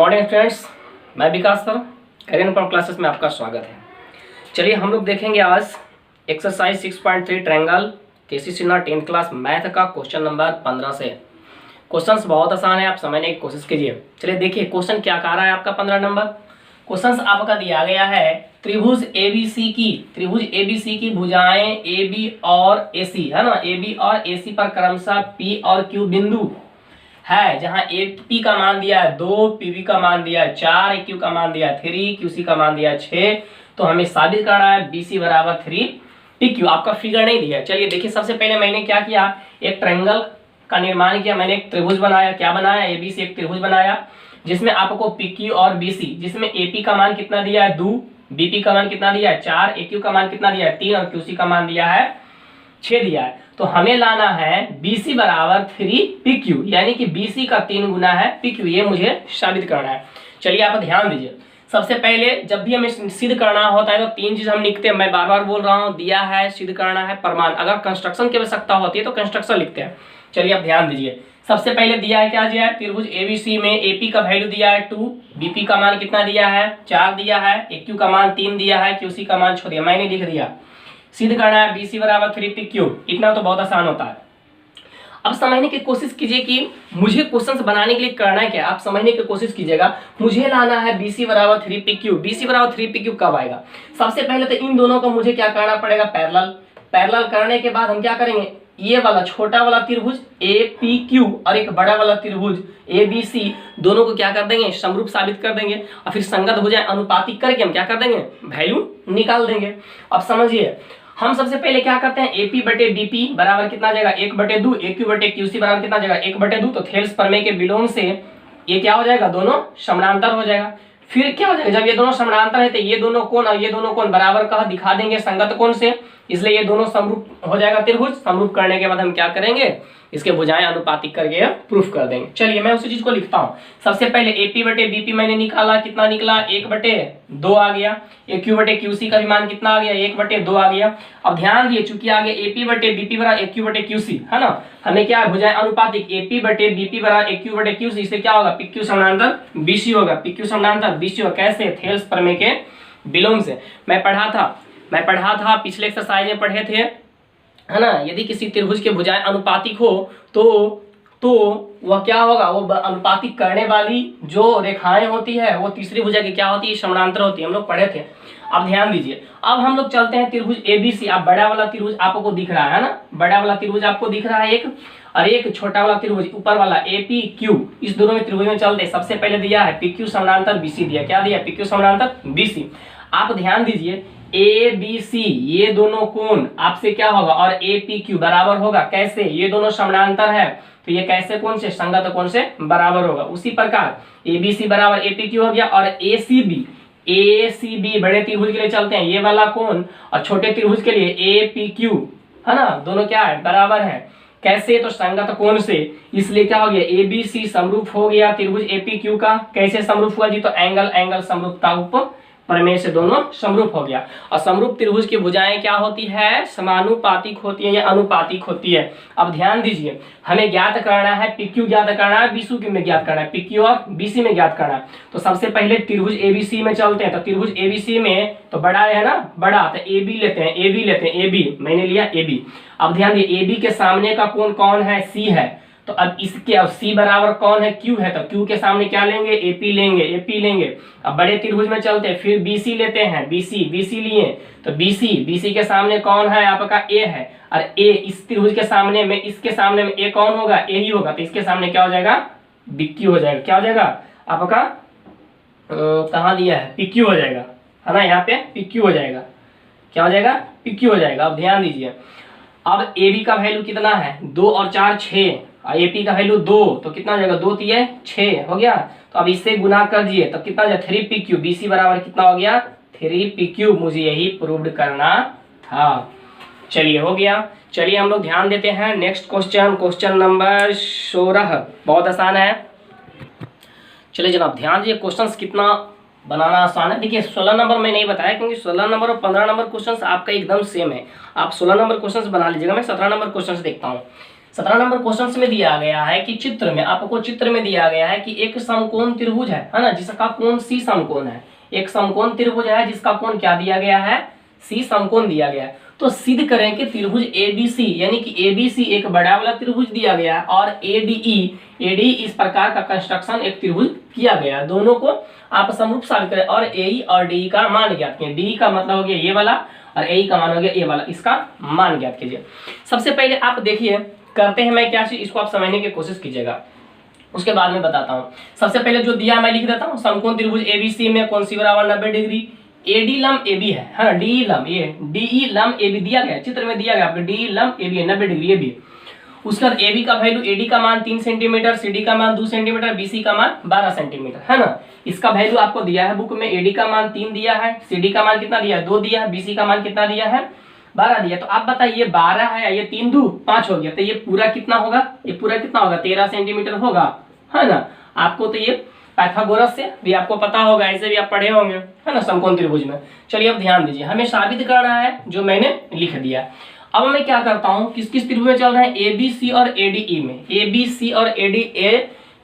Morning friends, मैं विकास sir career point classes में आपका स्वागत है। चलिए हम लोग देखेंगे आज exercise 6.3 triangle KCC 10th class math का क्वेश्चन नंबर 15 से। क्वेश्चंस बहुत आसान है, आप समझने की कोशिश कीजिए। चलिए देखिए क्वेश्चन क्या कह रहा है आपका 15 नंबर। क्वेश्चन आपका दिया गया है त्रिभुज एबीसी की भुजाएं ए बी और ए सी है ना, ए बी और ए सी पर क्रमशः पी और क्यू बिंदु है, जहां ए पी का मान दिया है 2, पीबी का मान दिया है 4, ए क्यू का मान दिया है 3, क्यूसी का मान दिया है 6। तो हमें साबित करना है बीसी बराबर 3 पी क्यू। आपका फिगर नहीं दिया है। चलिए देखिए, सबसे पहले मैंने क्या किया, एक ट्रायंगल का निर्माण किया। मैंने एक त्रिभुज बनाया। क्या बनाया? एबीसी एक त्रिभुज बनाया जिसमें आपको पी क्यू और बीसी, जिसमें एपी का मान कितना दिया है 2, बीपी का मान कितना दिया है 4, ए क्यू का मान कितना दिया है 3 और क्यूसी का मान दिया है 6 दिया है। तो हमें लाना है BC बराबर 3 PQ, यानी कि BC का 3 गुना है PQ। ये मुझे साबित करना है। चलिए आप ध्यान दीजिए। सबसे पहले जब भी हमें सिद्ध करना होता है तो 3 चीज हम लिखते हैं। मैं बार बार बोल रहा हूँ, दिया है, सिद्ध करना है, प्रमाण। अगर कंस्ट्रक्शन की आवश्यकता होती है तो कंस्ट्रक्शन लिखते हैं। चलिए आप ध्यान दीजिए। सबसे पहले दिया है, क्या दिया है, त्रिभुज एबीसी में AP का वैल्यू दिया है 2, BP का मान कितना दिया है 4 दिया है, AQ का मान 3 दिया है, QC का मान 6 दिया। मैंने लिख दिया। सिद्ध करना है BC बराबर 3 PQ। इतना तो बहुत आसान होता है। अब समझने की कोशिश कीजिए कि मुझे क्वेश्चंस बनाने के लिए करना है क्या। आप समझने की कोशिश कीजिएगा। मुझे लाना है BC बराबर 3 PQ। BC बराबर 3 PQ कब आएगा? सबसे पहले तो इन दोनों को मुझे क्या करना पड़ेगा, पैरेलल करने के बाद हम क्या करेंगे, ये वाला छोटा वाला त्रिभुज APQ और एक बड़ा वाला त्रिभुज ABC, दोनों को क्या कर देंगे, समरूप साबित कर देंगे। और फिर संगत हो जाए, अनुपातिक करके हम क्या कर देंगे, वैल्यू निकाल देंगे। अब समझिए, हम सबसे पहले क्या करते हैं, AP बटे BP बराबर कितना जाएगा 1/2, AQ बटे QC बराबर कितना जाएगा 1/2। तो थेल्स प्रमेय के विलोम से ये क्या हो जाएगा, दोनों समानांतर हो जाएगा। फिर क्या हो जाएगा, जब ये दोनों समानांतर है तो ये दोनों कोण और ये दोनों कोण बराबर कहा दिखा देंगे संगत कोण से, इसलिए ये दोनों समरूप हो जाएगा त्रिभुज। समरूप करने के बाद हम क्या करेंगे, इसके भुजाएं अनुपातिक करके प्रूफ कर देंगे। चलिए मैं उसी चीज को लिखता हूं। सबसे पहले AP बटे BP मैंने निकाला, कितना निकला 1/2 आ गया। AQ बटे QC का भी मान कितना आ गया 1/2 आ गया। अब ध्यान दिए, चूंकि आगे AP बटे BP बराबर AQ बटे QC है ना, हमें क्या है, भुजाएं अनुपातिक AP बटे BP बराबर AQ बटे QC। इससे क्या होगा, PQ समानांतर BC होगा, PQ समानांतर BC होगा। कैसे? थेल्स प्रमेय के विलोम से। मैं पढ़ा था पिछले एक्सरसाइज में पढ़े थे है ना। यदि किसी त्रिभुज के भुजाएं अनुपातिक हो तो वह क्या होगा, वो अनुपातिक करने वाली जो रेखाएं होती है वो तीसरी भुजा की क्या होती है, समानांतर होती है। हम लोग पढ़े थे। अब ध्यान दीजिए, अब हम लोग चलते हैं त्रिभुज ABC। अब बड़ा वाला त्रिभुज आपको दिख रहा है ना, बड़ा वाला त्रिभुज आपको दिख रहा है एक, और एक छोटा वाला त्रिभुज ऊपर वाला APQ। इस दोनों में त्रिभुज में चलते हैं। सबसे पहले दिया है PQ समानांतर BC दिया। क्या दिया, PQ समानांतर BC। आप ध्यान दीजिए, ABC ये दोनों कोण आपसे क्या होगा, और APQ बराबर होगा। कैसे? ये दोनों समानांतर है तो ये कैसे कोण से, संगत कोण से बराबर होगा। उसी प्रकार ABC बराबर APQ हो गया। और ACB बड़े त्रिभुज के लिए चलते हैं, ये वाला कोण, और छोटे त्रिभुज के लिए APQ है ना, दोनों क्या है, बराबर है। कैसे? तो संगत कोण से। इसलिए क्या हो गया, ABC समरूप हो गया त्रिभुज APQ का। कैसे समरूप हुआ जी, तो एंगल समरूपता उप प्रमेय से दोनों समरूप हो गया। और समरूप त्रिभुज की भुजाएं क्या होती है, समानुपातिक होती है या अनुपातिक होती है। अब ध्यान दीजिए, हमें ज्ञात करना है PQ ज्ञात करना है, BC में ज्ञात करना है, PQ और BC में ज्ञात करना है। तो सबसे पहले त्रिभुज ABC में चलते हैं। तो त्रिभुज ABC में तो बड़ा है ना, बड़ा, तो AB लेते हैं, AB मैंने लिया AB। अब ध्यान दिए, AB के सामने का कोण कौन है, C है। तो अब इसके, अब C बराबर कौन है, Q है। तो Q के सामने क्या लेंगे, AP लेंगे। अब बड़े त्रिभुज में चलते हैं, फिर BC लेते हैं, BC लिए। तो BC के सामने कौन है, आपका A है। और A इस त्रिभुज के सामने में, इसके सामने में A कौन होगा, A ही होगा। तो इसके सामने क्या हो जाएगा, BQ हो जाएगा। क्या हो जाएगा आपका, कहाँ दिया है, PQ हो जाएगा है ना, यहाँ पे PQ हो जाएगा। क्या हो जाएगा, PQ हो जाएगा। अब ध्यान दीजिए, अब AB का वैल्यू कितना है, 2 और 4 6, और AP का वैल्यू 2, तो कितना हो जाएगा, 2 3 6 हो गया। तो अब इससे गुना कर दिए तो कितना हो जाएगा, 3 PQ। BC बराबर कितना हो गया, 3 PQ। मुझे यही प्रूव्ड करना था। चलिए हो गया। चलिए हम लोग ध्यान देते हैं नेक्स्ट क्वेश्चन नंबर 16। बहुत आसान है। चलिए जनाब ध्यान दीजिए, क्वेश्चंस कितना बनाना आसान है। देखिए 16 नंबर मैं नहीं बताया, क्योंकि 16 नंबर और 15 नंबर क्वेश्चंस आपका एकदम सेम है। आप 16 नंबर क्वेश्चंस बना लीजिएगा। मैं 17 नंबर क्वेश्चंस देखता हूँ। 17 नंबर क्वेश्चन में दिया गया है कि चित्र में, आपको चित्र में दिया गया है कि एक समकोण त्रिभुज है ना, जिसका कोण सी समकोण है। एक समकोण त्रिभुज है जिसका कोण क्या दिया गया है, सी समकोण दिया गया है। तो सिद्ध करें कि त्रिभुज एबीसी, यानी कि एबीसी एक बड़ा वाला त्रिभुज दिया गया है और एडीई इस प्रकार का कंस्ट्रक्शन एक त्रिभुज किया गया है। दोनों को आप समरूप साबित करें और एई और डी का मान ज्ञात कीजिए। डी का मतलब हो गया ये वाला और एई का मान हो गया ये वाला, इसका मान ज्ञात कीजिए। सबसे पहले आप देखिए करते हैं मैं क्या चीज, इसको आप समझने की कोशिश कीजिएगा, उसके बाद में बताता हूँ। सबसे पहले जो दिया मैं लिख देता हूँ, समकोण त्रिभुज एबीसी में कोण सी बराबर 90 डिग्री, एडी लम एबी है, हाँ डी लम, ये डी लम एबी दिया गया चित्र में, दिया गया आपको डी लम एबी है 90 डिग्री एबी। उसके बाद एबी का वैल्यू, एडी का मान 3 सेंटीमीटर, सीडी का मान 2 सेंटीमीटर, बीसी का मान 12 सेंटीमीटर, है ना। इसका वैल्यू आपको दिया है बुक में, एडी का मान 3 दिया है, सीडी का मान कितना दिया है 2 दिया है, बीसी का मान कितना दिया है 12 दिया। तो आप बताइए 12 है, ये 3 2 5 हो गया, तो ये पूरा कितना होगा, ये पूरा कितना होगा 13 सेंटीमीटर होगा, है ना। आपको तो ये पाइथागोरस से भी आपको पता होगा, ऐसे भी आप पढ़े होंगे, है ना, समकोण त्रिभुज में। चलिए अब ध्यान दीजिए, हमें साबित करना है जो मैंने लिख दिया। अब मैं क्या करता हूँ, किस किस त्रिभुज में चल रहा है, ए बी सी और एडीई में, ए बी सी और एडी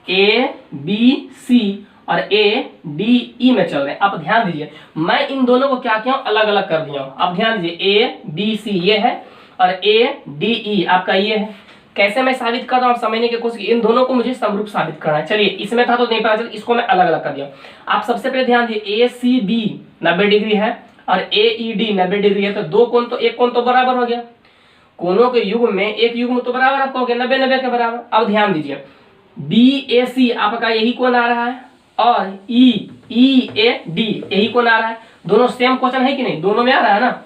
ए बी सी और ए डी ई में चल रहे हैं। आप ध्यान दीजिए, मैं इन दोनों को क्या किया अलग अलग कर दिया हूँ। आप ध्यान दीजिए, ए बी सी ये है और ए डी ई आपका ये है। कैसे मैं साबित कर रहा हूँ समझने की कोशिश, इन दोनों को मुझे समरूप साबित करना है। चलिए इसमें था तो नहीं पता चल, इसको मैं अलग अलग कर दिया। आप सबसे पहले ध्यान दीजिए, ए सी बी 90 डिग्री है और ए ई डी 90 डिग्री है, तो दो कोण तो एक कोण तो बराबर हो गया। कोणों के युग्म में एक युग्म तो बराबर आपका हो गया 90 90 के बराबर। अब ध्यान दीजिए, बी ए सी आपका यही कोण आ रहा है और ई ए डी यही कोण आ रहा है। दोनों सेम क्वेश्चन है कि नहीं, दोनों में आ रहा है ना,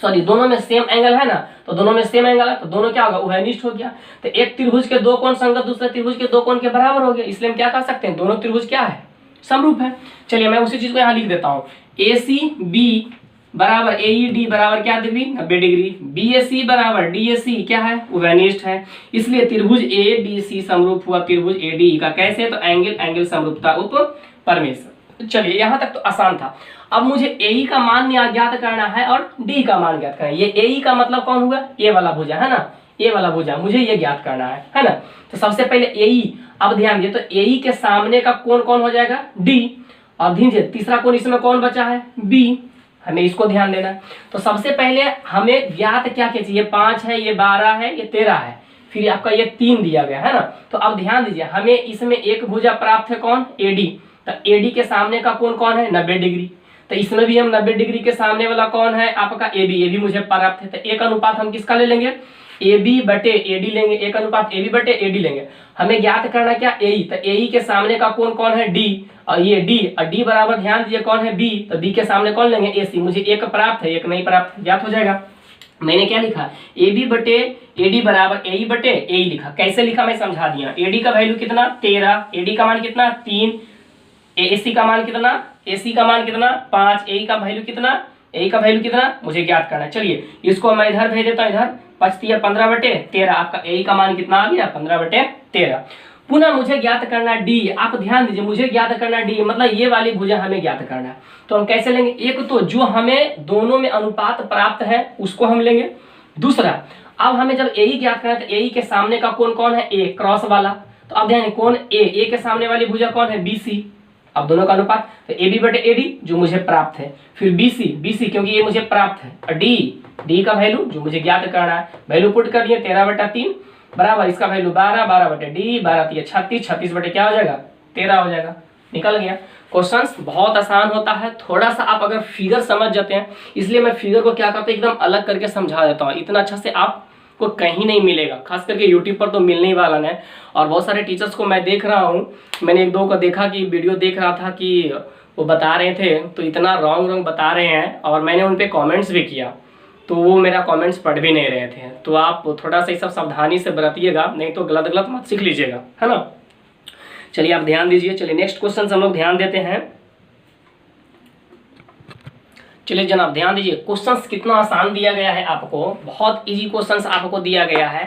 सॉरी दोनों में सेम एंगल है ना, तो दोनों में सेम एंगल है तो दोनों क्या होगा उभयनिष्ठ हो गया। तो एक त्रिभुज के दो कोण संगत दूसरे त्रिभुज के दो कोण के बराबर हो गया, इसलिए हम क्या कर सकते हैं, दोनों त्रिभुज क्या है समरूप है। चलिए मैं उसी चीज को यहाँ लिख देता हूँ, ए सी बी बराबर ए ई डी बराबर क्या डिग्री 90 डिग्री, बी ए सी बराबर डी ए सी क्या है उभयनिष्ठ है, इसलिए त्रिभुज ए बी सी समरूप हुआ त्रिभुज ए डी का। कैसे, तो एंगल एंगल समरूपता उप परमेश्वर। चलिए यहाँ तक तो आसान था। अब मुझे ए का मान ज्ञात करना है और डी का मान ज्ञात करना है। ये ए का मतलब कौन हुआ, ए वाला भुजा है ना, ए वाला भुजा मुझे ये ज्ञात करना है ना। तो सबसे पहले ए, अब ध्यान दिए तो ए के सामने का कोण कौन हो जाएगा डी, और धीरे तीसरा कोण इसमें कौन बचा है बी, हमें इसको ध्यान देना है। तो सबसे पहले हमें ज्ञात क्या क्या चाहिए, 5 है, ये 12 है, ये 13 है, फिर आपका ये 3 दिया गया है ना। तो अब ध्यान दीजिए, हमें इसमें एक भुजा प्राप्त है कौन एडी, तो एडी के सामने का कोण कौन है 90 डिग्री, तो इसमें भी हम 90 डिग्री के सामने वाला कौन है आपका ए बी मुझे प्राप्त है। तो एक अनुपात हम किसका ले लेंगे, ए बी बटे ए डी लेंगे, एक अनुपात ए बी बटे ए डी लेंगे। हमें ज्ञात करना क्या ए, तो ए के सामने का कोण कौन है डी, और ये डी, और डी बराबर ध्यान दीजिए कौन है बी, तो बी के सामने कौन लेंगे ए सी। मुझे एक प्राप्त है, एक नहीं प्राप्त, ज्ञात हो जाएगा। मैंने क्या लिखा, ए बी बटे ए डी बराबर ए ई बटे ए ई लिखा। कैसे लिखा मैं समझा दिया। ए डी का वैल्यू कितना 13, ए डी का मान कितना 3, ए सी का मान कितना, ए सी का मान कितना 5, ए का वैल्यू कितना, ए का वैल्यू कितना मुझे ज्ञात करना है। चलिए इसको मैं इधर भेज देता हूँ, इधर 5 15 बटे 13, आपका ए का मान कितना आ गया 15 बटे 13। पुनः मुझे ज्ञात करना डी, आप ध्यान दीजिए मुझे ज्ञात करना डी, मतलब ये वाली भुजा हमें ज्ञात करना है। तो हम कैसे लेंगे, एक तो जो हमें दोनों में अनुपात प्राप्त है उसको हम लेंगे। दूसरा, अब हमें जब ए ज्ञात करना है तो ए के सामने का कोण कौन है ए क्रॉस वाला, तो अब ध्यान कौन ए के सामने वाली भुजा कौन है बी सी। अब दोनों का अनुपात तो ए बी बटे ए डी जो मुझे प्राप्त है, फिर बी सी क्योंकि ये मुझे प्राप्त है, और डी का वैल्यू जो मुझे ज्ञात करना है, वैल्यू पुट कर दिए 13 बटा 3 बराबर इसका वैल्यू 12, 12 बटे डी 12 36, 36 बटे क्या हो जाएगा 13 हो जाएगा। निकल गया। क्वेश्चंस बहुत आसान होता है, थोड़ा सा आप अगर फिगर समझ जाते हैं, इसलिए मैं फिगर को क्या करता हूँ एकदम अलग करके समझा देता हूँ। इतना अच्छा से आपको कहीं नहीं मिलेगा, खास करके यूट्यूब पर तो मिलने ही वाला है। और बहुत सारे टीचर्स को मैं देख रहा हूँ, मैंने एक दो को देखा कि वीडियो देख रहा था कि वो बता रहे थे तो इतना रॉन्ग बता रहे हैं, और मैंने उन पर कॉमेंट्स भी किया तो वो मेरा कमेंट्स पढ़ भी नहीं रहे थे। तो आप थोड़ा सा ये सब सावधानी से बरतिएगा, नहीं तो गलत गलत मत सीख लीजिएगा, है ना। चलिए आप ध्यान दीजिए। चलिए नेक्स्ट क्वेश्चन हम लोग ध्यान देते हैं। चलिए जनाब ध्यान दीजिए, क्वेश्चंस कितना आसान दिया गया है आपको, बहुत इजी क्वेश्चंस आपको दिया गया है।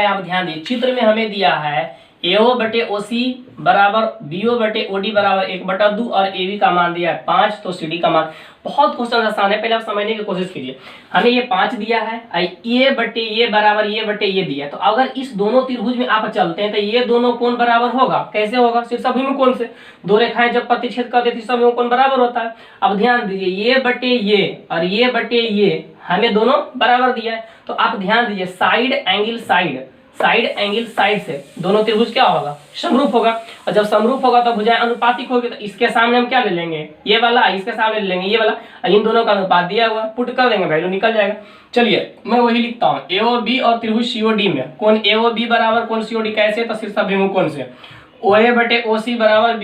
आप ध्यान दीजिए, चित्र में हमें दिया है AO बटे OC बराबर BO बटे OD बराबर 1/2 और AB का मान दिया है 5, तो CD का मान। बहुत क्वेश्चन आसान है, पहले आप समझने की कोशिश कीजिए। हमें ये 5 दिया है, ये बटे ये बराबर ये बटे ये दिया है, तो अगर इस दोनों त्रिभुज में आप चलते हैं तो ये दोनों कोण बराबर होगा। कैसे होगा? सिर्फ अभिमुख से दो रेखाएं जब प्रतिच्छेद कर देती है कोण बराबर होता है। अब ध्यान दीजिए, ये बटे ये और ये बटे ये हमें दोनों बराबर दिया है, तो आप ध्यान दीजिए साइड एंगल साइड से दोनों त्रिभुज क्या होगा? समरूप होगा। और जब समरूप होगा तो भुजाएं अनुपातिक होगी, तो इसके सामने हम क्या ले लेंगे? ये वाला, इसके सामने ले लेंगे ये वाला, इन दोनों का अनुपात दिया हुआ, पुट कर देंगे, वैल्यू निकल जाएगा। चलिए मैं वही लिखता हूँ, AOB और त्रिभुज COD में कोण AOB बराबर कोण COD कैसे? तो शीर्षाभिमुख कोण से। OA बटे OC बराबर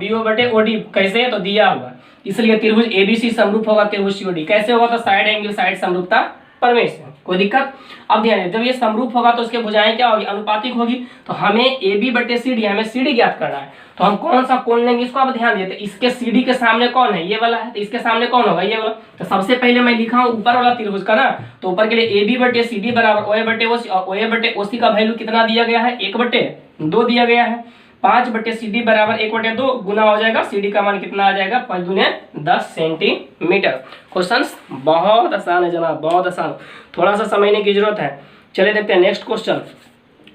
BO बटे OD कैसे? तो दिया हुआ, इसलिए त्रिभुज ABC समरूप होगा त्रिभुज COD। कैसे होगा? तो साइड एंगल साइड समरूपता प्रमेय से। कोई दिक्कत? अब ध्यान, जब ये समरूप होगा तो उसके भुजाएं क्या होगी? अनुपातिक होगी। तो हमें AB बटे CD, हमें CD ज्ञात करना है, तो हम कौन सा कोण लेंगे इसको आप ध्यान देते। इसके CD के सामने कौन है? ये वाला है, तो इसके सामने कौन होगा? ये वाला। तो सबसे पहले मैं लिखा हूं ऊपर वाला त्रिभुज का ना, तो ऊपर के लिए AB बटे CD बराबर OA बटे OC, और OA बटे OC का वैल्यू कितना दिया गया है? 1/2 दिया गया है। 5 बटे CD बराबर 1/2 गुना हो जाएगा, CD का मान कितना आ जाएगा? 5 दूने 10 सेंटीमीटर। क्वेश्चन बहुत आसान है जनाब, बहुत आसान, थोड़ा सा समझने की जरूरत है। चलिए देखते हैं नेक्स्ट क्वेश्चन,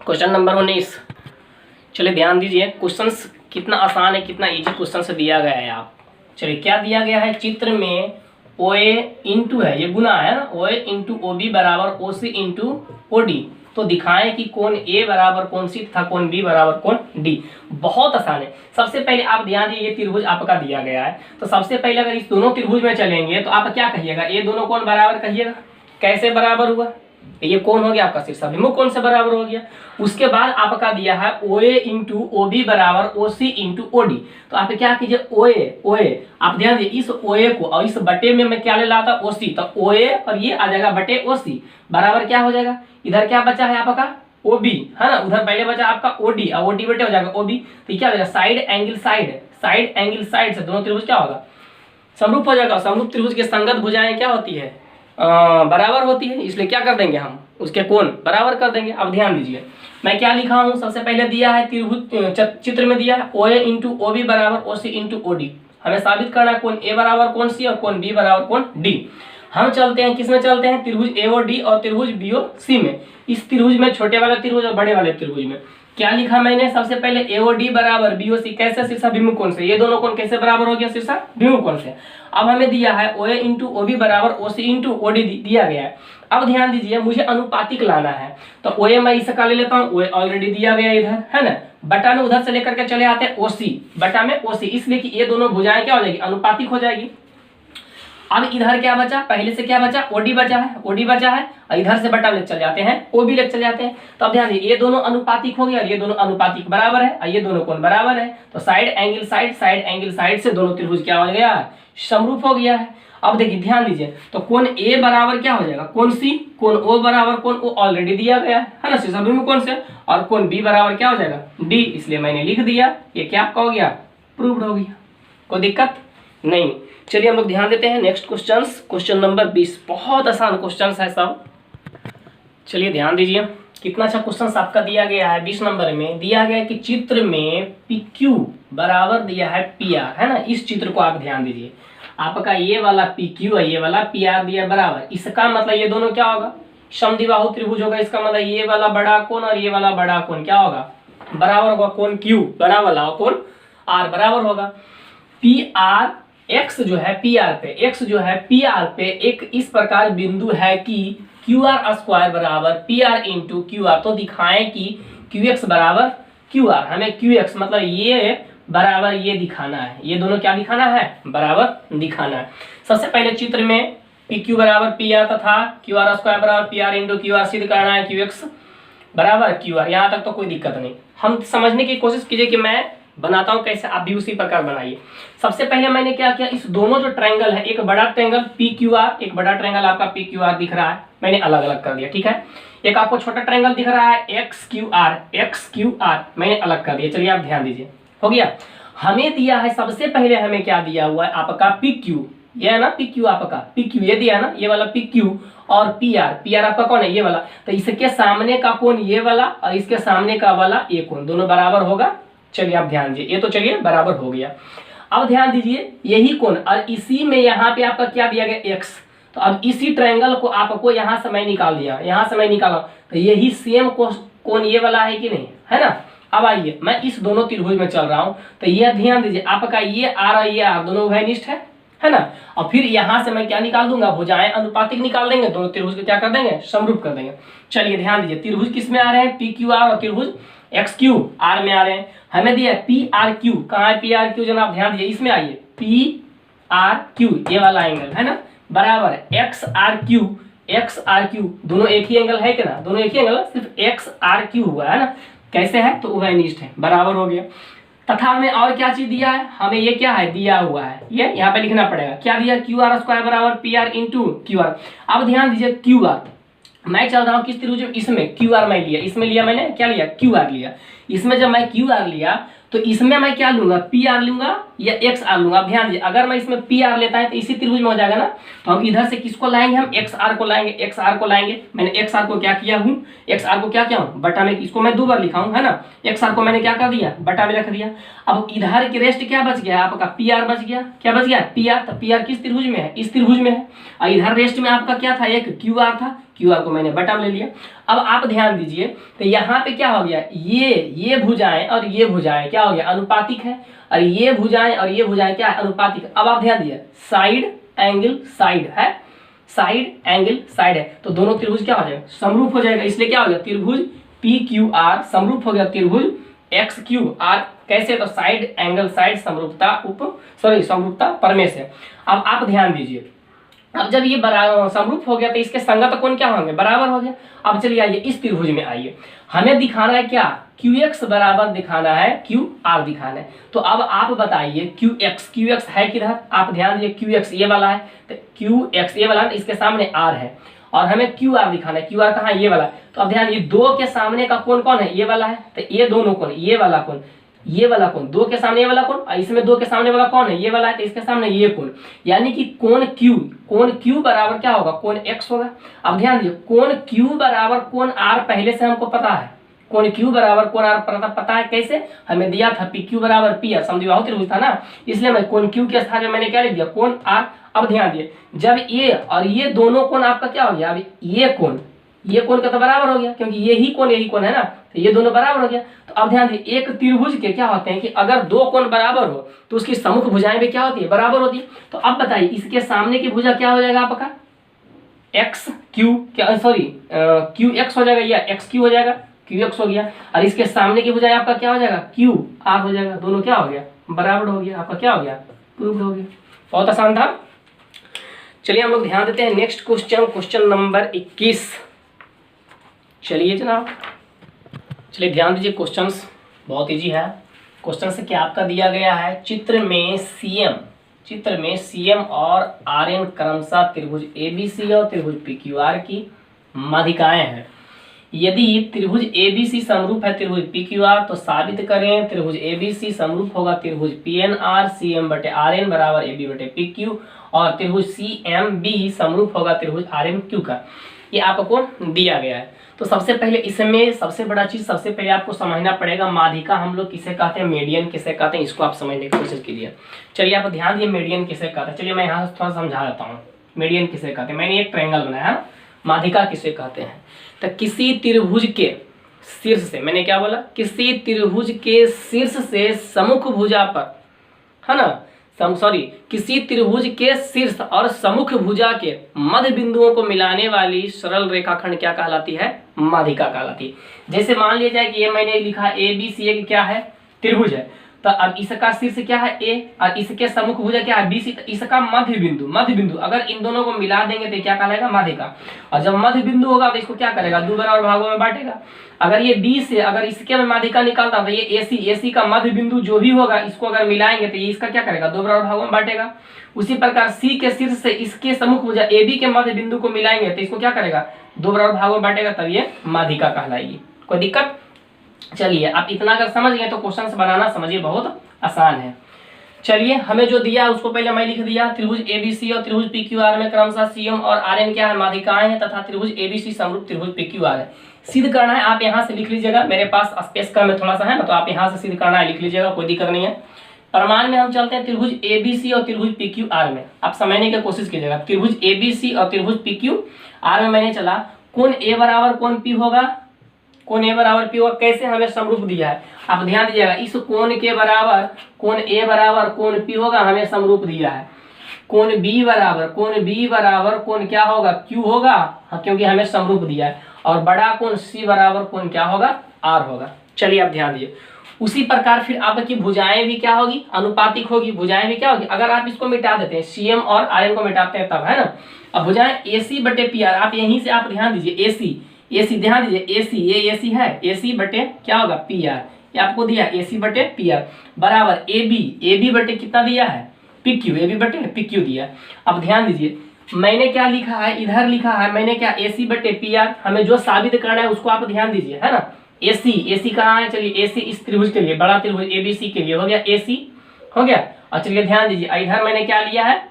क्वेश्चन नंबर 19। चलिए ध्यान दीजिए, क्वेश्चन कितना आसान है, कितना इजी क्वेश्चन से दिया गया है। आप चलिए क्या दिया गया है? चित्र में OA इंटू है, ये गुना है ना, OA इंटू OB बराबर OC इंटू OD, तो दिखाएं कि कोण A बराबर कोण C तथा कोण B बराबर कोण D। बहुत आसान है। सबसे पहले आप ध्यान दीजिए, ये त्रिभुज आपका दिया गया है, तो सबसे पहले अगर इस दोनों त्रिभुज में चलेंगे तो आप क्या कहिएगा? ये दोनों कोण बराबर कहिएगा। कैसे बराबर हुआ? ये कोण हो गया आपका शीर्षाभिमुख कोण से बराबर हो गया। उसके बाद आपका दिया है OA इंटू OB बराबर OC इंटू OD, तो आप क्या कीजिए? OA आप ध्यान दीजिए, इस OA को और इस बटे में मैं क्या ले रहा था? OC, तो OA और ये आ जाएगा बटे OC बराबर क्या हो जाएगा? इधर क्या बचा है आपका? OB है ना, उधर पहले बचा आपका OD और OD बटे हो जाएगा OB, तो क्या हो जाएगा? साइड एंगल साइड से दोनों त्रिभुज क्या होगा? समरूप हो जाएगा। समरूप त्रिभुज के संगत भुजाएं क्या होती है? बराबर होती है, इसलिए क्या कर देंगे हम? उसके कोण बराबर कर देंगे। अब ध्यान दीजिए, मैं क्या लिखा हूं? सबसे पहले दिया है त्रिभुज, चित्र में दिया है OA इंटू OB बराबर OC इंटू OD। हमें साबित करना है कोण A बराबर कोण C और कोण B बराबर कोण D। हम चलते हैं किसमें? चलते हैं त्रिभुज AOD और त्रिभुज BOC में। इस त्रिभुज में छोटे वाले त्रिभुज और बड़े वाले त्रिभुज में क्या लिखा मैंने? सबसे पहले AOD बराबर BOC कैसे? शीर्षाभिमुख कोण से। ये दोनों कोण कैसे बराबर हो गया? शीर्षाभिमुख कोण से। अब हमें दिया है OA इंटू OB बराबर OC इंटू OD दिया गया है। अब ध्यान दीजिए, मुझे अनुपातिक लाना है, तो OA मैं इसका ले लेता हूँ, OA ऑलरेडी दिया गया इधर है ना, बटा में उधर से लेकर के चले आते हैं OC, बटा में OC, इसलिए कि ये दोनों भुजाएं क्या हो जाएगी? अनुपातिक हो जाएगी। अब इधर क्या बचा? पहले से क्या बचा? OD बचा है, और इधर से बटा ले चल जाते हैं, OB ले चल जाते हैं। तो अब ध्यान दीजिए, ये दोनों अनुपातिक हो गया और ये दोनों अनुपातिक बराबर है, और ये दोनों कोण बराबर है, तो साइड एंगल साइड से दोनों त्रिभुज क्या हो गया? समरूप हो गया है। अब देखिए ध्यान दीजिए, तो कोण A बराबर क्या हो जाएगा? कोण C, कोण O बराबर कोण O ऑलरेडी दिया गया है ना शीर्षाभिमुख कोण से, और कोण B बराबर क्या हो जाएगा? D, इसलिए मैंने लिख दिया। ये क्या आपका हो गया? प्रूव्ड हो गया। कोई दिक्कत नहीं। चलिए हम लोग ध्यान देते हैं नेक्स्ट क्वेश्चन, क्वेश्चन नंबर 20। बहुत आसान क्वेश्चन है सब। चलिए ध्यान दीजिए, कितना अच्छा क्वेश्चन आपका दिया गया है। 20 नंबर में दिया गया है कि चित्र में PQ बराबर दिया है PR है ना। इस चित्र को आप ध्यान दीजिए, आपका ये वाला PQ है, ये वाला PR दिया बराबर। इसका मतलब ये दोनों क्या होगा? समद्विबाहु त्रिभुज होगा। इसका मतलब ये वाला बड़ा कोण और ये वाला बड़ा कोण क्या होगा? बराबर होगा। कोण Q बड़ा वाला और कोण R बराबर होगा। PR X जो है PR पे एक इस प्रकार बिंदु है कि QR स्क्वायर बराबर PR इंटू QR, तो दिखाएं कि QX बराबर QR। हमें QX मतलब ये बराबर ये दिखाना है, ये दोनों क्या दिखाना है? बराबर दिखाना है। सबसे पहले चित्र में PQ बराबर PR तथा QR स्क्वायर बराबर PR इंटू QR सिद्ध करना है QX बराबर QR। यहाँ तक तो कोई दिक्कत नहीं। हम समझने की कोशिश कीजिए कि मैं बनाता हूं कैसे, आप भी उसी प्रकार बनाइए। सबसे पहले मैंने क्या किया, इस दोनों जो ट्रायंगल है, एक बड़ा ट्रायंगल PQR, एक बड़ा ट्रायंगल आपका PQR दिख रहा है, मैंने अलग अलग कर दिया, ठीक है। एक आपको छोटा ट्रायंगल दिख रहा है XQR, मैंने अलग कर दिया। चलिए आप ध्यान दीजिए, हो गया। हमें दिया है, सबसे पहले हमें क्या दिया हुआ है आपका PQ, ये है ना पी क्यू आपका, पी क्यू ये दिया ना, ये वाला पी क्यू और पी आर, पी आर आपका कौन है ये वाला, तो इसके सामने का कोण ये वाला और इसके सामने का वाला ये कोण दोनों बराबर होगा। चलिए आप ध्यान दीजिए, ये तो चलिए बराबर हो गया। अब ध्यान दीजिए यही कोण और इसी में यहाँ पे आपका क्या दिया गया एक्स, तो अब इसी ट्रायंगल को आपको यहाँ से मैं निकाल दिया, यहाँ से मैं निकाला, तो यही सेम कोण ये वाला है कि नहीं, है ना। अब आइए मैं इस दोनों त्रिभुज में चल रहा हूँ, तो यह ध्यान दीजिए आपका ये आर और ये आर दोनों उभयनिष्ठ है ना। और फिर यहाँ से मैं क्या निकाल दूंगा, भुजाएं अनुपातिक निकाल देंगे, दोनों त्रिभुज को क्या कर देंगे, समरूप कर देंगे। चलिए ध्यान दीजिए त्रिभुज किस में आ रहे हैं, पी क्यू आर, और त्रिभुज एक्स क्यू आर में आ रहे हैं। हमें दिया पी आर क्यू, कहाँ है पी आर क्यू जनाब, ध्यान दीजिए इसमें आइए, पी आर क्यू ये वाला एंगल है ना, बराबर है एक्स आर क्यू दोनों एक ही एंगल है क्या ना, दोनों एक ही एंगल, सिर्फ एक्स आर क्यू हुआ है ना, कैसे है तो उभयनिष्ठ है, बराबर हो गया। तथा हमें और क्या चीज दिया है, हमें ये क्या है दिया हुआ है, ये यहाँ पे लिखना पड़ेगा, क्या दिया, क्यू आर स्क्वायर बराबर P R into Q R. अब ध्यान दीजिए क्यू आर मैं चल रहा हूँ किस त्रिभुज में, इसमें क्यू आर मैं लिया, इसमें लिया मैंने क्या लिया, क्यू आर लिया। इसमें जब मैं क्यू आर लिया तो इसमें मैं क्या लूंगा, पी आर लूंगा या एक्स आर लूंगा। अब ध्यान दीजिए अगर मैं इसमें पी आर लेता है तो इसी त्रिभुज में हो जाएगा ना, तो हम इधर से किसको लाएंगे, हम एक्स आर को लाएंगे, एक्स आर को लाएंगे। मैंने एक्स आर को क्या किया हूँ, एक्स आर को क्या किया हूँ बटा में, इसको मैं 2 बार लिखा हूँ है ना, एक्स आर को मैंने क्या कर दिया बटा में रख दिया। अब इधर की रेस्ट क्या बच गया आपका, पी आर बच गया, क्या बच गया पी आर, तो पी आर किस त्रिभुज में है, इस त्रिभुज में है। और इधर रेस्ट में आपका क्या था, एक क्यू आर था, क्यू आर को मैंने बटा में ले लिया। अब आप ध्यान दीजिए तो यहाँ पे क्या हो गया, ये भुजाएं और ये भुजाएं क्या हो गया, अनुपातिक है, और ये भुजाएं और ये भुजाएं क्या है, अनुपातिक। अब आप ध्यान दीजिए साइड एंगल साइड है, साइड एंगल साइड है, तो दोनों त्रिभुज क्या हो जाएगा, समरूप हो जाएगा। इसलिए क्या हो गया, त्रिभुज पी क्यू आर समरूप हो गया त्रिभुज एक्स क्यू आर, कैसे, तो साइड एंगल साइड समरूपता समरूपता परमेय से। अब आप ध्यान दीजिए, अब जब ये समरूप हो गया तो इसके संगत कोण क्या होंगे, बराबर हो गया। अब चलिए आइए इस त्रिभुज में आइए, हमें दिखाना है क्या, क्यू एक्स बराबर दिखाना है क्यू आर दिखाना है। तो अब आप बताइए क्यू एक्स है किधर, आप ध्यान दीजिए क्यू एक्स ये वाला है, तो क्यू एक्स ये वाला है, इसके सामने आर है, और हमें क्यू आर दिखाना है, क्यू आर कहाँ ये वाला है। तो अब ध्यान ये 2 के सामने का कोण कौन है, ये वाला है, तो ये दोनों कोण, ये वाला कोण, ये वाला कोण, 2 के सामने ये वाला कोण, और इसमें 2 के सामने वाला कौन है, ये वाला है, तो इसके सामने ये कोण, यानी कि कोण Q बराबर क्या होगा, कोण X होगा। अब ध्यान दीजिए कोण Q बराबर कोण R पहले से हमको पता है, कोण Q बराबर कोण R पता है, कैसे, हमें दिया था PQ बराबर PR, समद्विबाहु त्रिभुज था ना, इसलिए मैं कोण Q के स्थान में मैंने क्या लिख दिया, कोण R। अब ध्यान दिए जब ये और ये दोनों कोण आपका क्या हो गया, अब ये कोण का तो बराबर हो गया, क्योंकि यही कोण है ना, तो ये दोनों बराबर हो गया। तो अब ध्यान दीजिए एक त्रिभुज के क्या होते हैं कि अगर 2 कोण बराबर हो तो उसकी सम्मुख भुजाएं भी क्या होती है, बराबर होती है। तो अब बताइए इसके सामने की भुजा क्या हो जाएगा आपका, क्यू एक्स हो जाएगा या एक्स क्यू हो जाएगा, क्यू एक्स हो गया, और इसके सामने की भुजाएं आपका क्या हो जाएगा, क्यू आर हो जाएगा, दोनों क्या हो गया, बराबर हो गया, आपका क्या हो गया, प्रूव्ड हो गया। बहुत आसान था। चलिए हम लोग ध्यान देते हैं नेक्स्ट क्वेश्चन नंबर 21। चलिए जनाब, चलिए ध्यान दीजिए, क्वेश्चंस बहुत इजी है। क्वेश्चन से क्या आपका दिया गया है, चित्र में सीएम और आरएन क्रमशः त्रिभुज एबीसी और त्रिभुज पीक्यूआर की माध्यिकाएं हैं। यदि त्रिभुज एबीसी समरूप है त्रिभुज पीक्यूआर तो साबित करें त्रिभुज एबीसी समरूप होगा त्रिभुज पीएनआर, सीएम बटे आरएन बराबर एबी बटे पीक्यू, और त्रिभुज सीएमबी समरूप होगा त्रिभुज आरएमक्यू का। ये आपको दिया गया है। तो सबसे पहले इसमें सबसे बड़ा चीज सबसे पहले आपको समझना पड़ेगा, माध्यिका हम लोग किसे कहते हैं, मीडियन किसे कहते हैं, इसको आप समझने की कोशिश कीजिए। चलिए आप ध्यान दिए मीडियन किसे कहते हैं। चलिए मैं यहाँ से थोड़ा समझा देता हूँ मीडियन किसे कहते हैं। मैंने एक ट्रायंगल बनाया, माध्यिका किसे कहते हैं, तो किसी त्रिभुज के शीर्ष से, मैंने क्या बोला, किसी त्रिभुज के शीर्ष से सम्मुख भुजा पर, है ना, किसी त्रिभुज के शीर्ष और सम्मुख भुजा के मध्य बिंदुओं को मिलाने वाली सरल रेखाखंड क्या कहलाती है, माध्यिका कहलाती है। जैसे मान लिया जाए कि ये मैंने लिखा ए बी सी एक क्या है, त्रिभुज है, तो अब इसका शीर्ष क्या है ए, और इसके सम्मुख भुजा क्या है बी सी, तो इसका मध्य बिंदु अगर इन दोनों को मिला देंगे तो क्या कहलाएगा, माध्यिका। और जब मध्य बिंदु होगा तो इसको क्या करेगा, 2 बराबर भागों में बांटेगा। अगर ये बी से अगर इसके में माध्यिका निकालता तो ये एसी का मध्य बिंदु जो भी होगा इसको अगर मिलाएंगे तो ये इसका क्या करेगा, 2 बराबर भागों में बांटेगा। उसी प्रकार सी के शीर्ष से इसके सम्मुख भुजा ए बी के मध्य बिंदु को मिलाएंगे तो इसको क्या करेगा, 2 बराबर भागों में बांटेगा, तब ये माध्यिका कहलाएगी। कोई दिक्कत? चलिए आप इतना अगर समझ गए तो क्वेश्चन बनाना समझिए बहुत आसान है। चलिए हमें जो दिया उसको पहले मैं लिख दिया। त्रिभुज ABC और त्रिभुज PQR में क्रमशः CM और RN क्या है, माध्यिकाएं हैं तथा त्रिभुज ABC समरूप त्रिभुज PQR है। सिद्ध करना है, आप यहाँ से लिख लीजिएगा, मेरे पास स्पेस कम है थोड़ा सा है ना, तो आप यहाँ से सिद्ध करना है, लिख लीजिएगा, कोई दिक्कत नहीं है। प्रमाण में हम चलते हैं त्रिभुज ABC और त्रिभुज PQR में, आप समझने की कोशिश कीजिएगा। त्रिभुज ABC और त्रिभुज PQR में मैंने चला, कोण A बराबर कोण P होगा, कोण A बराबर P होगा, कैसे हमें समरूप दिया है, आप ध्यान दीजिएगा। इस कोण के बराबर कोण A बराबर कोण P होगा, हमें समरूप दिया है। कोण B बराबर कोण क्या होगा, Q होगा, हाँ, क्योंकि हमें समरूप दिया है। और बड़ा कोण C बराबर कोण क्या होगा, R होगा। चलिए आप ध्यान दीजिए। उसी प्रकार फिर आपकी भुजाएं भी क्या होगी, अनुपातिक होगी। भुजाएं भी क्या होगी, अगर आप इसको मिटा देते हैं, CM और RN को मिटाते हैं तब, है ना। अब भुजाएं AC बटे PR, आप यहीं से आप ध्यान दीजिए, AC ध्यान दीजिए, AC ये AC है, AC बटे क्या होगा PR, ये आपको दिया AC बटे PR बराबर AB बटे कितना दिया है, PQ, AB बटे PQ दिया। अब ध्यान दीजिए, मैंने क्या लिखा है, इधर लिखा है मैंने क्या, AC बटे PR। हमें जो साबित करना है उसको आप ध्यान दीजिए, है ना। AC कहाँ है, चलिए AC इस त्रिभुज के लिए, बड़ा त्रिभुज ABC के लिए हो गया, AC हो गया। और चलिए ध्यान दीजिए, इधर मैंने क्या लिया है,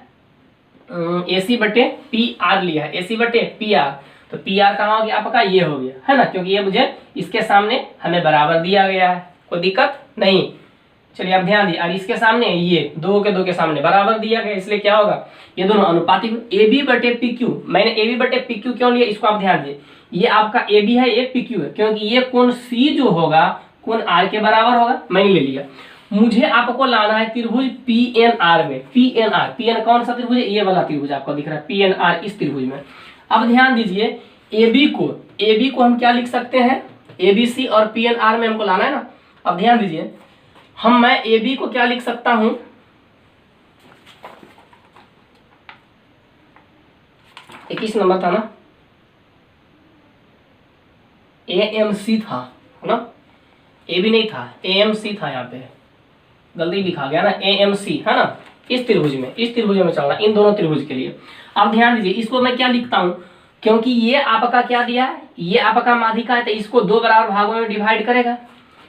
AC बटे PR लिया है, AC बटे PR। तो PR कहाँ हो गया आपका, ये हो गया, है ना, क्योंकि ये मुझे इसके सामने हमें बराबर दिया गया है, कोई दिक्कत नहीं। चलिए आप ध्यान दीजिए, और इसके सामने ये दो के सामने बराबर दिया गया, इसलिए क्या होगा, ये दोनों अनुपातिक। AB बटे PQ, मैंने AB बटे PQ क्यों लिया, इसको आप ध्यान दीजिए। ये आपका AB है, ये PQ है, क्योंकि ये कोण C जो होगा कोण R के बराबर होगा, मैंने ले लिया। मुझे आपको लाना है त्रिभुज PNR में, PN कौन सा त्रिभुज है, ये वाला त्रिभुज आपको दिख रहा है, PNR इस त्रिभुज में। अब ध्यान दीजिए, AB को हम क्या लिख सकते हैं, ABC और PNR में हमको लाना है ना। अब ध्यान दीजिए, मैं AB को क्या लिख सकता हूं, इक्कीस नंबर था ना, AMC था, है ना, AB नहीं था, AMC था, यहाँ पे गलती लिखा गया ना, AMC है ना। इस त्रिभुज में चलना, इन दोनों त्रिभुज के लिए। अब ध्यान दीजिए, इसको मैं क्या लिखता हूं, क्योंकि ये आपका क्या दिया है, ये आपका माध्यिका है, तो इसको दो बराबर भागों में डिवाइड करेगा।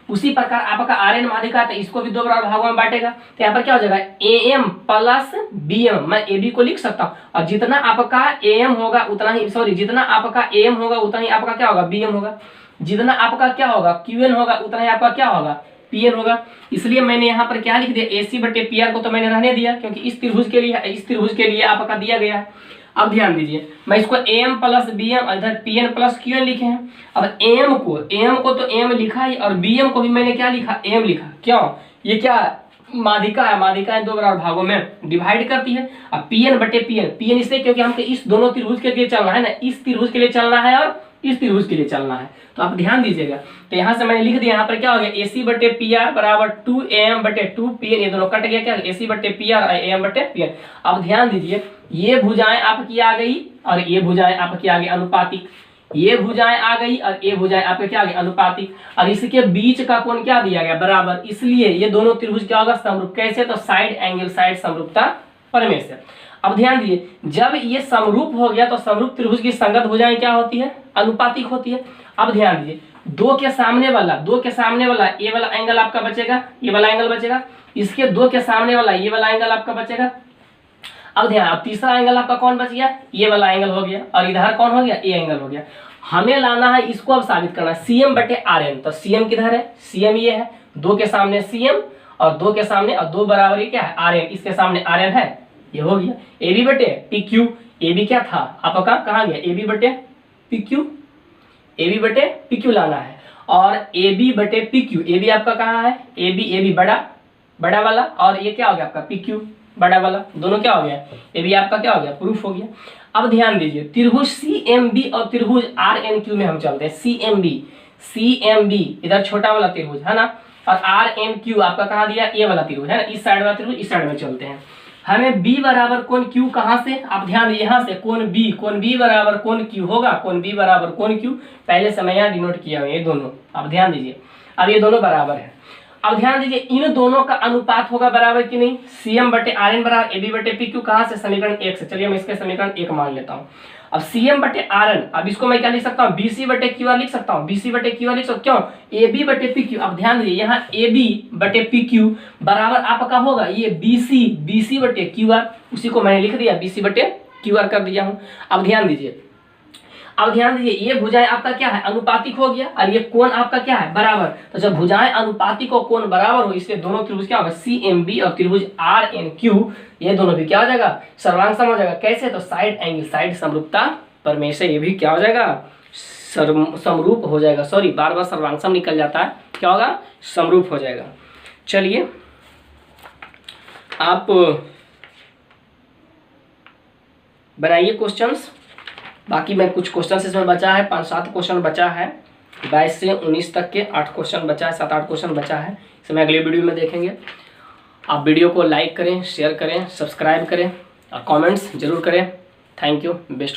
उसी प्रकार आपका RN माध्यिका है, तो इसको भी दो बराबर भागों में बांटेगा। तो यहाँ पर क्या हो जाएगा, AM प्लस BM, मैं AB को लिख सकता हूँ। और जितना आपका AM होगा उतना ही, जितना आपका AM होगा उतना ही आपका क्या होगा, BM होगा। जितना आपका क्या होगा, QN होगा उतना ही आपका क्या होगा, PN होगा। इसलिए मैंने यहाँ पर क्या लिख दिया, AC बटे PR को तो मैंने रहने दिया, क्योंकि इस त्रिभुज के लिए आपका दिया गया है। अब ध्यान दीजिए, मैं इसको AM प्लस BM, इधर PN प्लस QN लिखे हैं। अब AM को तो M लिखा ही, और BM को भी मैंने क्या लिखा, M लिखा। क्यों, ये क्या माध्यिका है, माध्यिकाएं दो बराबर भागों में डिवाइड करती है। अब PN बटे PN इसलिए क्योंकि हमको इस दोनों त्रिभुज के लिए चलना है ना, इस त्रिभुज के लिए चलना है और इस त्रिभुज के लिए चलना है। तो आप ध्यान दीजिएगा, तो यहाँ से मैंने लिख दिया, यहाँ पर क्या हो गया, AC बटे PR बराबर 2AM बटे 2PN, ये दोनों कट गया, क्या AC बटे PR और AM बटे PN। अब ध्यान दीजिए, ये भुजाएं आपकी आ गई और ये भुजाएं आपकी आ गई अनुपातिक, ये भुजाएं आ गई और ये भुजाएं आपके क्या आ गई, अनुपातिक। और इसके बीच का कोण क्या दिया गया, बराबर, इसलिए ये दोनों त्रिभुज क्या होगा, समरूप। कैसे, तो साइड एंगल साइड समरूपता प्रमेय से। अब ध्यान दीजिए, जब ये समरूप हो गया तो समरूप त्रिभुज की संगत भुजाएं क्या होती है, अनुपातिक होती है। अब ध्यान दीजिए, दो के सामने वाला ये वाला एंगल आपका बचेगा, ये वाला एंगल बचेगा, इसके दो के सामने वाला ये वाला एंगल आपका बचेगा। अब ध्यान, अब तीसरा एंगल आपका कौन बच गया, ये वाला एंगल हो गया, और इधर कौन हो गया, ये एंगल हो गया। हमें लाना है इसको, अब साबित करना है CM बटे RN। तो CM किधर है, CM ये है, दो के सामने CM और दो के सामने, और दो बराबर ये क्या है, RN, इसके सामने RN है, ये हो गया। AB बटे PQ, AB क्या था आपका, कहाँ गया, AB बटे PQ लाना है। और AB बटे PQ, AB आपका कहाँ है, AB बड़ा वाला, और ये क्या हो गया आपका PQ बड़ा वाला, दोनों क्या हो गया, AB आपका क्या हो गया, प्रूफ हो गया। अब ध्यान दीजिए, त्रिभुज CMB और त्रिभुज RNQ में हम चलते हैं। CMB इधर छोटा वाला त्रिभुज है ना, और RNQ आपका कहाँ दिया, ये वाला त्रिभुज है ना, इस साइड वाला त्रिभुज, इस साइड में चलते हैं। हमें B बराबर कोण Q कहाँ से, आप ध्यान दीजिए, यहाँ से कोण B बराबर कोण Q होगा, कोण B बराबर कोण Q, पहले से मैं यहाँ डिनोट किया हुआ, ये दोनों, अब ध्यान दीजिए, अब ये दोनों बराबर है। अब ध्यान दीजिए, इन दोनों का अनुपात होगा बराबर कि नहीं, CM बटे RN बराबर AB बटे PQ, कहाँ से, समीकरण 1 से। चलिए मैं इसके समीकरण 1 मान लेता हूँ। अब CM बटे RN, अब इसको मैं क्या लिख सकता हूँ, BC बटे QR लिख सकता हूँ, BC बटे QR लिख सकता हूँ, क्यों, AB बटे PQ। अब ध्यान दीजिए यहाँ AB बटे PQ बराबर आपका होगा ये BC बटे QR, उसी को मैंने लिख दिया BC बटे QR कर दिया हूँ। अब ध्यान दीजिए, ये भुजाएं आपका क्या है, अनुपातिक हो गया, और ये कोण आपका क्या है, बराबर। तो जब भुजाएं अनुपातिक और कोण बराबर हो, इसलिए दोनों त्रिभुज क्या होगा, CMB और त्रिभुज RNQ, ये दोनों भी क्या हो जाएगा, सर्वांग सम हो जाएगा। कैसे, तो साइड एंगल, साइड समरूपता प्रमेय से ये भी क्या हो जाएगा, समरूप हो जाएगा। सॉरी, बार बार सर्वांग सम निकल जाता है, क्या होगा, समरूप हो जाएगा। चलिए आप बनाइए क्वेश्चंस। बाकी मैं कुछ क्वेश्चन इसमें बचा है, 5-7 क्वेश्चन बचा है, 22 से 19 तक के 8 क्वेश्चन बचा है, 7-8 क्वेश्चन बचा है, इसे मैं अगले वीडियो में देखेंगे। आप वीडियो को लाइक करें, शेयर करें, सब्सक्राइब करें और कमेंट्स जरूर करें। Thank you, best of